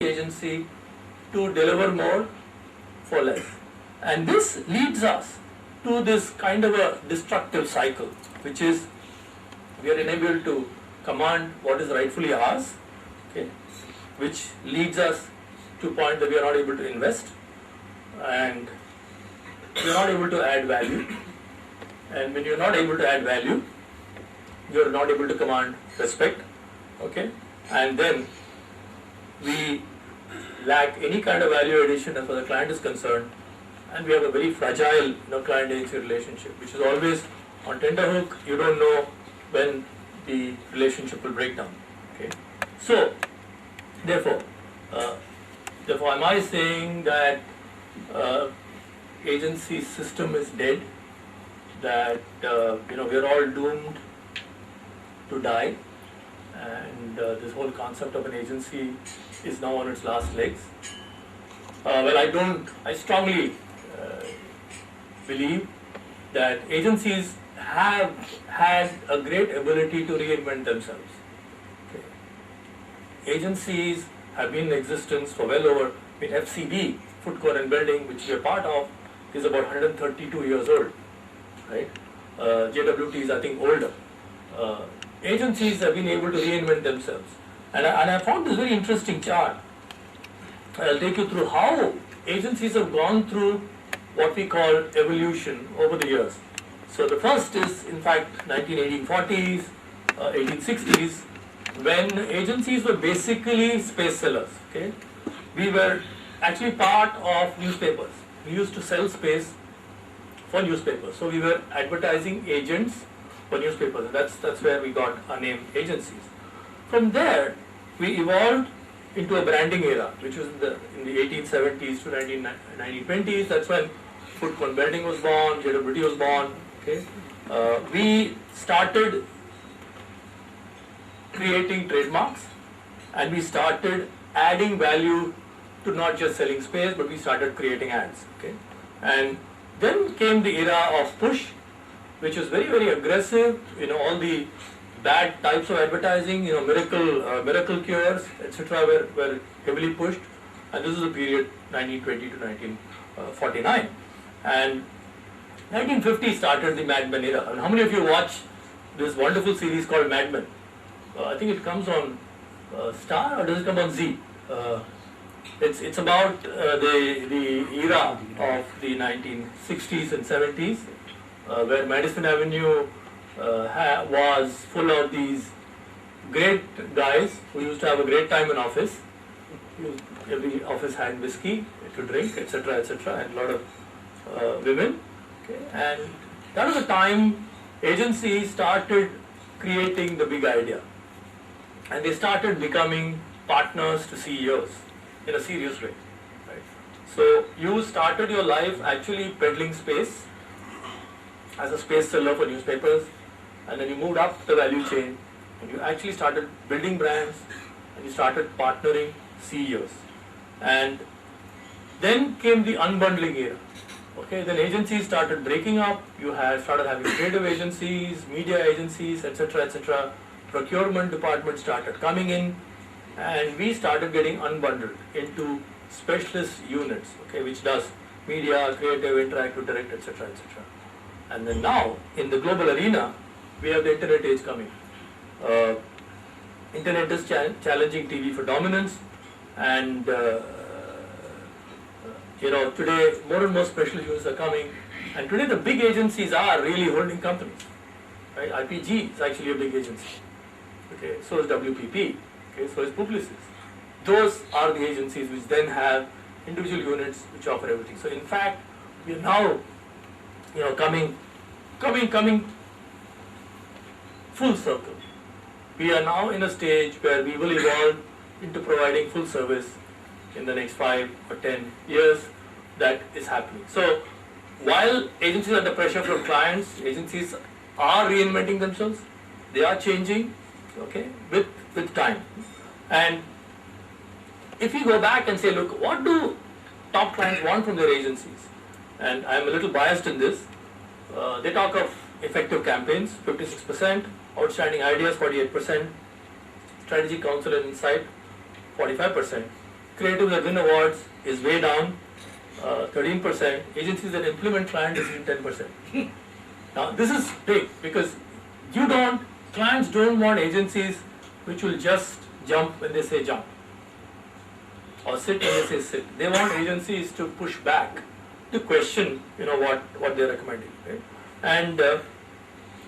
agency to deliver more for less. And this leads us to this kind of a destructive cycle, which is we are unable to command what is rightfully ours, okay, which leads us to a point that we are not able to invest and we are not able to add value. And when you are not able to add value, you are not able to command respect, okay, and then we lack any kind of value addition as far as the client is concerned, and we have a very fragile client-agency relationship, which is always on tenterhook. You don't know when the relationship will break down. Okay, so therefore, am I saying that agency system is dead? That we are all doomed to die, and this whole concept of an agency is now on its last legs? Well, I strongly believe that agencies have had a great ability to reinvent themselves. Okay. Agencies have been in existence for well over, FCB, Food Core and Building, which we are part of, is about 132 years old, right? JWT is, I think, older. Agencies have been able to reinvent themselves. And I found this very interesting chart. I'll take you through how agencies have gone through what we call evolution over the years. So the first is, in fact, 1840s, 1860s, when agencies were basically space sellers. Okay, we were actually part of newspapers. We used to sell space for newspapers. So we were advertising agents for newspapers. That's where we got our name, agencies. From there, we evolved into a branding era, which was in the 1870s to 1920s. That's when Food Core and Building was born, JWT was born. Okay, we started creating trademarks, and we started adding value to not just selling space, but we started creating ads. Okay, and then came the era of push, which was very, very aggressive. All the bad types of advertising, miracle cures, etc., were heavily pushed, and this is the period 1920 to 1949. And 1950 started the Mad Men era. And how many of you watch this wonderful series called Mad Men? I think it comes on Star, or does it come on Z? It's about the era of the 1960s and 70s, where Madison Avenue was full of these great guys who used to have a great time in office. Every office had whiskey to drink, etc., and a lot of women. Okay. And that was the time agencies started creating the big idea, and they started becoming partners to CEOs in a serious way. Right? So you started your life actually peddling space as a space seller for newspapers, and then you moved up the value chain, and you actually started building brands, and you started partnering CEOs. And then came the unbundling era. Okay, then agencies started breaking up. You started having creative agencies, media agencies, etc. Procurement departments started coming in, and we started getting unbundled into specialist units, okay, which does media, creative, interactive, direct, etc. And then now, in the global arena, we have the internet age coming. Internet is challenging TV for dominance, and today more and more specialist units are coming, and today the big agencies are really holding companies. Right? IPG is actually a big agency. Okay, so is WPP. Okay, so is Publicis. Those are the agencies which then have individual units which offer everything. So in fact, we are now, coming full circle. We are now in a stage where we will evolve into providing full service in the next 5 or 10 years. That is happening. So while agencies are under pressure from clients, agencies are reinventing themselves. They are changing, okay, with time. And if you go back and say, look, what do top clients want from their agencies? And I'm a little biased in this. They talk of effective campaigns, 56%, outstanding ideas, 48%, strategy, counsel and insight, 45%, creatives that win awards is way down, 13%. Agencies that implement client decision, 10%. Now this is big because clients don't want agencies which will just jump when they say jump, or sit when they say sit. They want agencies to push back, to question, what they're recommending, right? And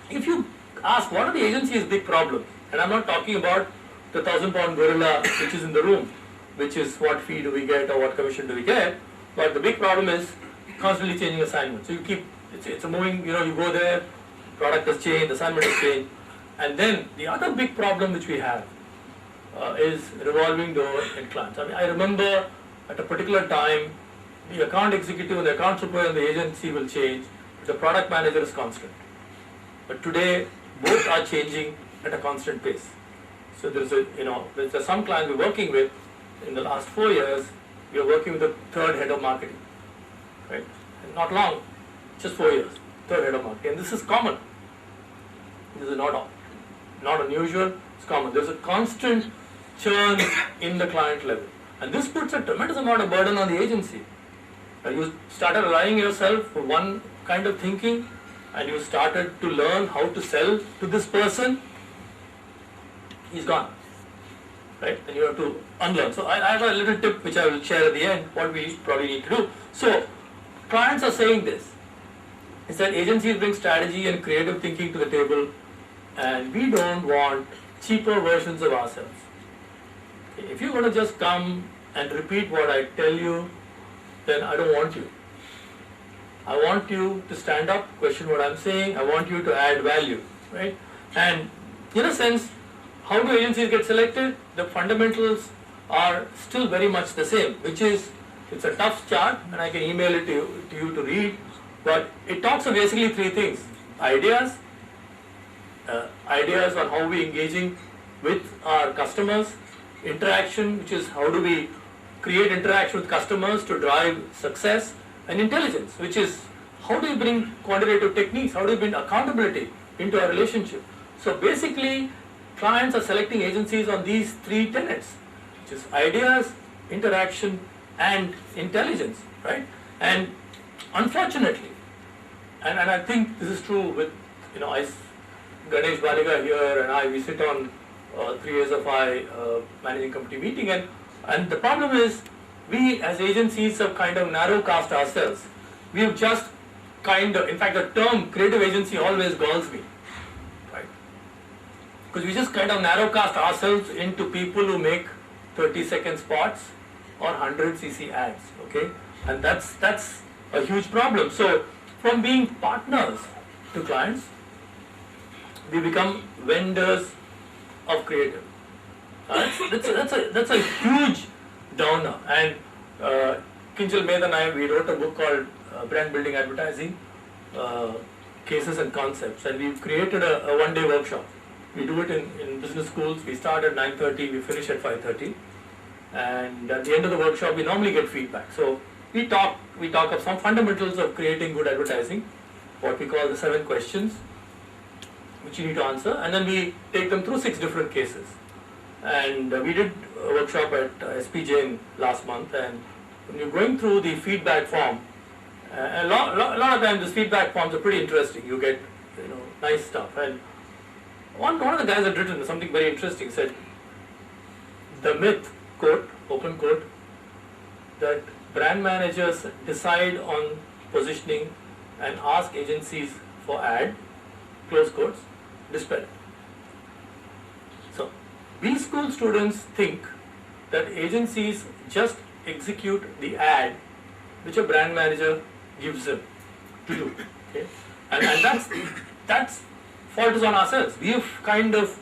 if you ask what are the agency's big problems, and I'm not talking about the 1,000-pound gorilla which is in the room, which is what fee do we get or what commission do we get, but the big problem is constantly changing assignments. So you keep, it's a moving, you go there, product has changed, assignment has changed, and then the other big problem which we have is revolving door in clients. I mean, I remember at a particular time, the account executive and the account supervisor and the agency will change, the product manager is constant. But today, both are changing at a constant pace. So there's some clients we're working with. In the last 4 years, we are working with the third head of marketing, right? And not long, just 4 years, third head of marketing. And this is common. This is not unusual, it's common. There's a constant churn in the client level. And this puts a tremendous amount of burden on the agency. You started relying yourself for one kind of thinking, and you started to learn how to sell to this person, he's gone, right? Then you have to unlearn. So I have a little tip which I will share at the end, what we probably need to do. So clients are saying this, is that agencies bring strategy and creative thinking to the table, and we don't want cheaper versions of ourselves. Okay, if you're going to just come and repeat what I tell you, then I don't want you. I want you to stand up, question what I'm saying, I want you to add value, right? And in a sense, how do agencies get selected? The fundamentals are still very much the same, which is, it's a tough chart and I can email it to you to read, but it talks of basically three things. Ideas on how we engaging with our customers, interaction, which is how do we create interaction with customers to drive success, and intelligence, which is how do you bring quantitative techniques, how do you bring accountability into our relationship. So basically, clients are selecting agencies on these three tenets, which is ideas, interaction, and intelligence, right? And unfortunately, and I think this is true with, Ganesh Baliga here and I, we sit on 3 years of managing committee meeting, and the problem is, we as agencies have kind of narrow cast ourselves. We have just in fact the term creative agency always galls me, right? Because we just kind of narrow cast ourselves into people who make 30-second spots or 100cc ads, okay? And that's a huge problem. So from being partners to clients, we become vendors of creative. That's a huge downer. And Kinjal Mehta and I, we wrote a book called Brand Building Advertising, Cases and Concepts, and we've created a one-day workshop. We do it in business schools. We start at 9:30, we finish at 5:30, and at the end of the workshop, we normally get feedback. So we talk of some fundamentals of creating good advertising, what we call the 7 questions, which you need to answer, and then we take them through 6 different cases. And we did a workshop at SP Jain last month, and when you're going through the feedback form, a lot of times the feedback forms are pretty interesting. You get nice stuff. And one of the guys had written something very interesting. Said the myth, quote, open quote, that brand managers decide on positioning and ask agencies for ad, close quotes, dispel it. So we school students think that agencies just execute the ad which a brand manager gives them to do. Okay? And that's fault is on ourselves. We have kind of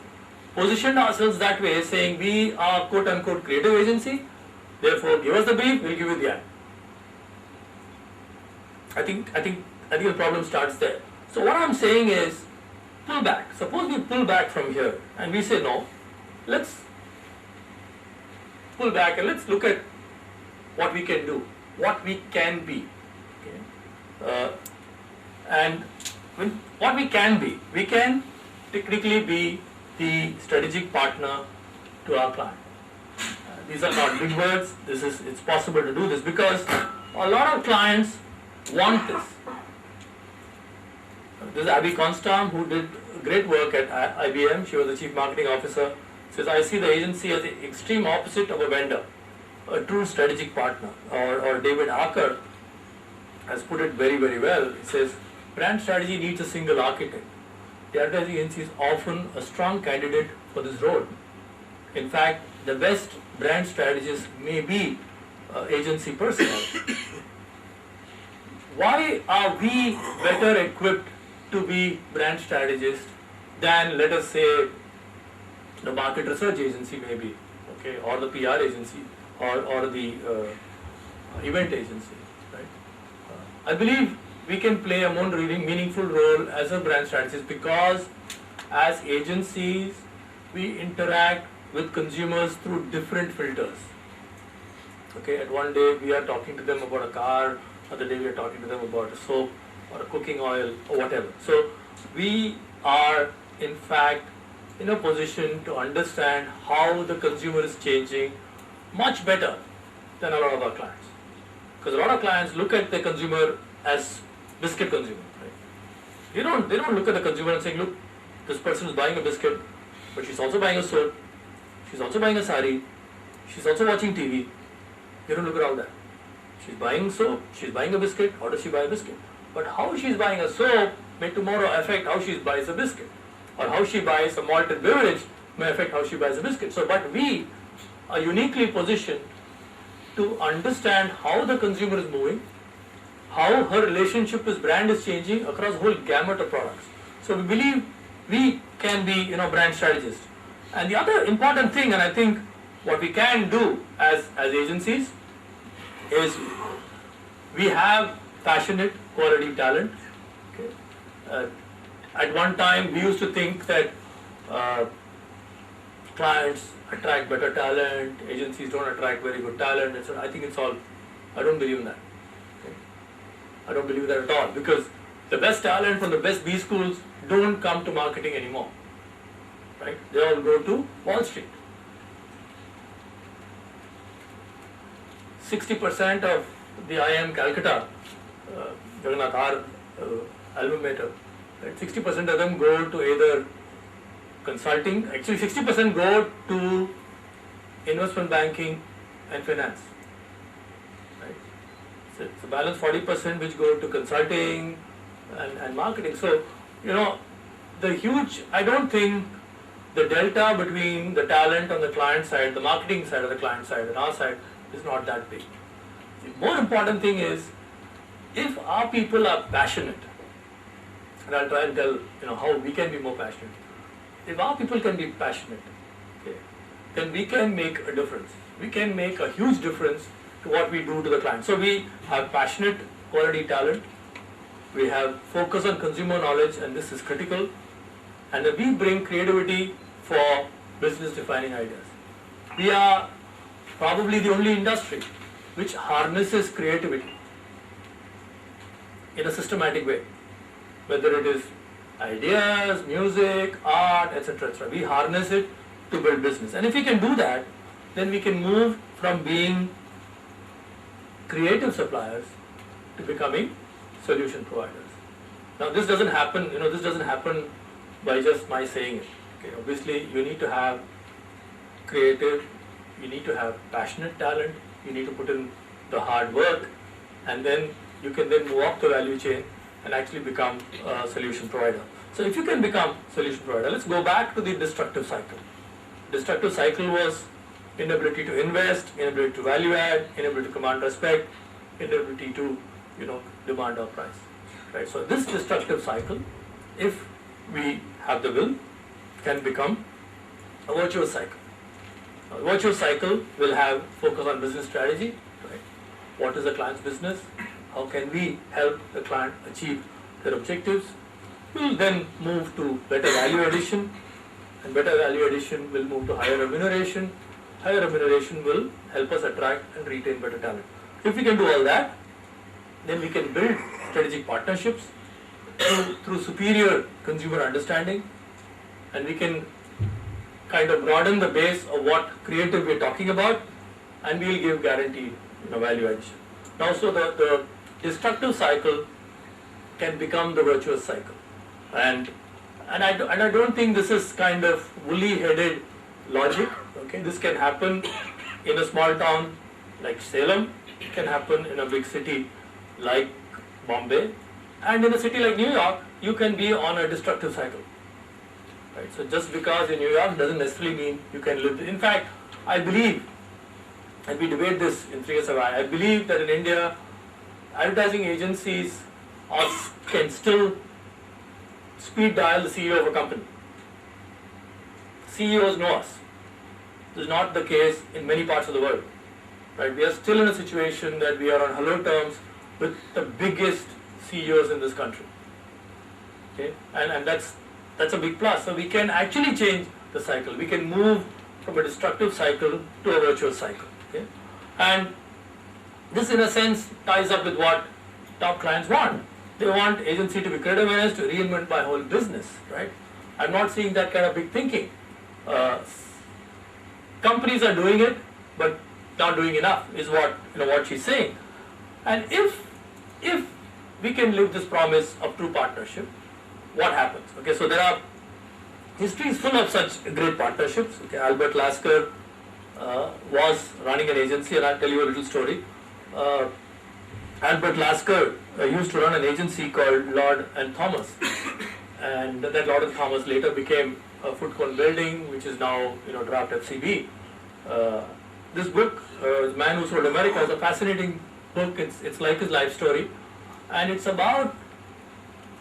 positioned ourselves that way, saying we are quote unquote creative agency, therefore give us the brief, we'll give you the ad. I think the problem starts there. So what I'm saying is, pull back. Suppose we pull back from here and we say no, let's pull back and let's look at what we can do, what we can be. Okay? And what we can be, we can technically be the strategic partner to our client. these are not big words. It's possible to do this because a lot of clients want this. This is Abby Constam, who did great work at IBM. She was the chief marketing officer. Says, I see the agency as the extreme opposite of a vendor, a true strategic partner. Or David Acker has put it very, very well. He says, brand strategy needs a single architect. The advertising agency is often a strong candidate for this role. In fact, the best brand strategists may be agency personnel. Why are we better equipped to be brand strategists than, let us say, the market research agency maybe, okay, or the PR agency, or the event agency, right? I believe we can play a more really meaningful role as a brand strategist because as agencies, we interact with consumers through different filters. Okay, at one day we are talking to them about a car, other day we are talking to them about a soap or a cooking oil or whatever. So we are in fact in a position to understand how the consumer is changing much better than a lot of our clients. Because a lot of clients look at the consumer as biscuit consumer, right? They don't look at the consumer and saying, look, this person is buying a biscuit, but she's also buying a soap, she's also buying a sari, she's also watching TV. They don't look at all that. She's buying soap, she's buying a biscuit, how does she buy a biscuit? But how she's buying a soap may tomorrow affect how she buys a biscuit. Or how she buys a malted beverage may affect how she buys a biscuit. So, but we are uniquely positioned to understand how the consumer is moving, how her relationship with brand is changing across a whole gamut of products. So we believe we can be, brand strategists. And the other important thing, and I think what we can do as agencies, is we have passionate quality talent. Okay. At one time, we used to think that clients attract better talent, agencies don't attract very good talent, and so I think it's all, I don't believe in that. Okay. I don't believe that at all, because the best talent from the best B schools don't come to marketing anymore. Right? They all go to Wall Street. 60% of the IIM Calcutta, Jagannath, our alma mater, right? 60% of them go to either consulting, actually 60% go to investment banking and finance. Right? So it's a balance 40% which go to consulting and marketing. So, I don't think the delta between the talent on the client side, the marketing side of the client side and our side is not that big. The more important thing is, if our people are passionate, and I'll try and tell how we can be more passionate. If our people can be passionate, okay, then we can make a difference. We can make a huge difference to what we do to the client. So we have passionate quality talent, we have focus on consumer knowledge, and this is critical, and then we bring creativity for business defining ideas. We are probably the only industry which harnesses creativity in a systematic way, whether it is ideas, music, art, etc., etc. We harness it to build business. And if we can do that, then we can move from being creative suppliers to becoming solution providers. Now this doesn't happen, this doesn't happen by just my saying it. Okay, obviously you need to have creative, you need to have passionate talent, you need to put in the hard work, and then you can then move up the value chain and actually become a solution provider. So if you can become solution provider, let's go back to the destructive cycle. Destructive cycle was inability to invest, inability to value add, inability to command respect, inability to demand our price. Right? So this destructive cycle, if we have the will, can become a virtuous cycle. A virtuous cycle will have focus on business strategy. Right? What is the client's business? How can we help the client achieve their objectives? We'll then move to better value addition, and better value addition will move to higher remuneration. Higher remuneration will help us attract and retain better talent. If we can do all that, then we can build strategic partnerships through superior consumer understanding, and we can kind of broaden the base of what creative we're talking about, and we'll give guaranteed value addition. Now, so the destructive cycle can become the virtuous cycle, and I don't think this is kind of woolly-headed logic. Okay, this can happen in a small town like Salem, it can happen in a big city like Bombay, and in a city like New York, you can be on a destructive cycle. Right? So just because in New York doesn't necessarily mean you can live. In fact, I believe, and we debate this in 3SFI, I believe that in India, advertising agencies can still speed dial the CEO of a company. CEOs know us. This is not the case in many parts of the world. Right? We are still in a situation that we are on hello terms with the biggest CEOs in this country. Okay? And that's a big plus. So we can actually change the cycle. We can move from a destructive cycle to a virtuous cycle. Okay? And this in a sense ties up with what top clients want. They want agency to be credible, to reinvent my whole business, right? I'm not seeing that kind of big thinking. Companies are doing it, but not doing enough, is what she's saying. And if we can live this promise of true partnership, what happens? Okay, so history is full of such great partnerships. Okay, Albert Lasker was running an agency, and I'll tell you a little story. Albert Lasker used to run an agency called Lord and Thomas, and that Lord and Thomas later became Food Cone Building, which is now Draft FCB. This book, The Man Who Sold America, is a fascinating book. It's like his life story, and it's about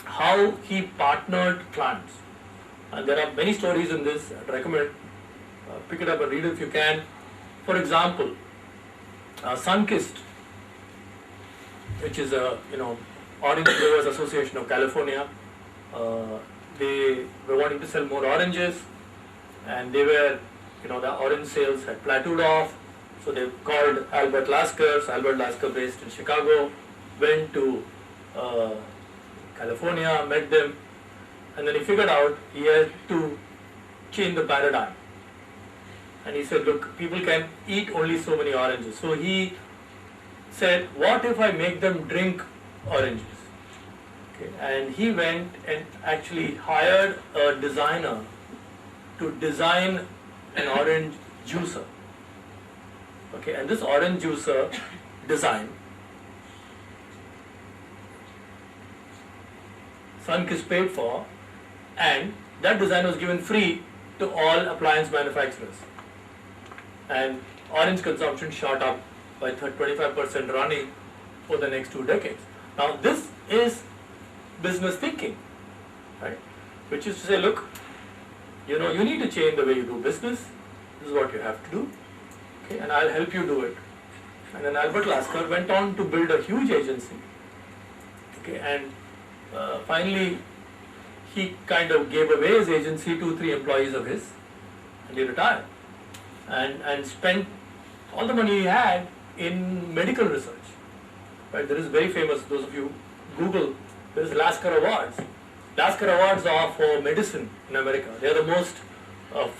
how he partnered clients. And there are many stories in this. I'd recommend pick it up and read it if you can. For example, Sunkist, which is a Orange Growers Association of California. They were wanting to sell more oranges, and they were the orange sales had plateaued off. So they called Albert Lasker. So Albert Lasker, based in Chicago, went to California, met them, and then he figured out he had to change the paradigm. And he said, look, people can eat only so many oranges. So he said, what if I make them drink oranges? Okay. And he went and actually hired a designer to design an orange juicer. Okay, and this orange juicer design, Sunkist paid for, and that design was given free to all appliance manufacturers. And orange consumption shot up by 25% running for the next 2 decades. Now this is business thinking, right? Which is to say, look, you need to change the way you do business. This is what you have to do, okay? And I'll help you do it. And then Albert Lasker went on to build a huge agency, okay? And finally, he kind of gave away his agency to 3 employees of his, and he retired, and spent all the money he had in medical research. Right? There is very famous, those of you Google, there is Lasker Awards. Lasker Awards are for medicine in America. They are the most famous